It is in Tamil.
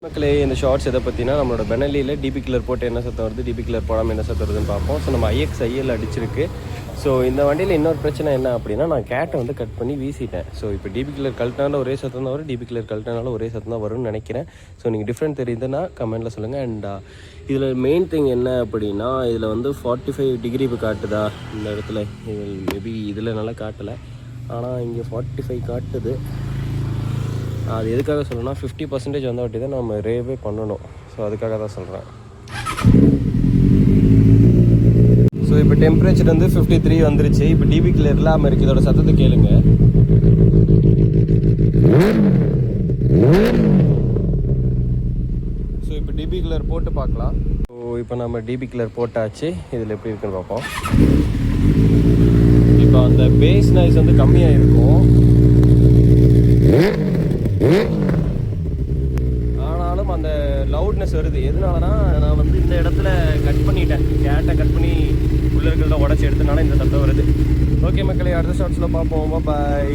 மக்களே இந்த ஷார்ட்ஸ் எதை பற்றினா நம்மளோட பெனலியில் டிபி கில்லர் போட்டு என்ன சத்தம் வருது, டிபி கில்லர் போடாமல் என்ன சத்தம் வருதுன்னு பார்ப்போம். ஸோ நம்ம IXIL அடிச்சிருக்கு. ஸோ இந்த வண்டியில் இன்னொரு பிரச்சனை என்ன அப்படின்னா, நான் கேட்டை வந்து கட் பண்ணி வீசிட்டேன். ஸோ இப்போ டிபி கில்லர் கழட்டினாலும் ஒரே சத்தம் தான் வரும், டிபி கில்லர் கழட்டினாலும் ஒரே சத்தம் தான் வரும்னு நினைக்கிறேன். ஸோ நீங்கள் டிஃப்ரெண்ட் தெரியுதுன்னா கமெண்ட்டில் சொல்லுங்கள். அண்ட் இதில் மெயின் திங் என்ன அப்படின்னா, இதில் வந்து 45 டிகிரி இப்போ காட்டுதா இந்த இடத்துல. மேபி இதில் நல்லா காட்டலை, ஆனால் இங்கே 45 காட்டுது. அது எதுக்காக சொல்லணும்னா 50% வந்த வாட்டி தான் நம்ம ரேவே பண்ணணும். ஸோ அதுக்காக தான் சொல்கிறேன். ஸோ இப்போ டெம்பரேச்சர் வந்து 53 வந்துருச்சு. இப்போ டிபி கில்லர் இல்லாமல் இருக்குது. இதோட சத்தத்தை கேளுங்க. ஸோ இப்போ டிபி கில்லர் போட்டு பார்க்கலாம். ஸோ இப்போ நம்ம டிபி கில்லர் போட்டாச்சு. இதில் எப்படி இருக்குன்னு பார்ப்போம். இப்போ அந்த பேஸ் நாய்ஸ் வந்து கம்மியாக இருக்கும், ஆனாலும் அந்த லவுட்னஸ் வருது. எதனாலனா நான் வந்து இந்த இடத்துல கட் பண்ணிட்டேன், கேட்டை கட் பண்ணி உள்ளே இருக்கிறத உடச்சி எடுத்தனால இந்த சத்தம் வருது. ஓகே மக்களே, அடுத்த ஷார்ட்ஸில் பார்ப்போம். பாய்.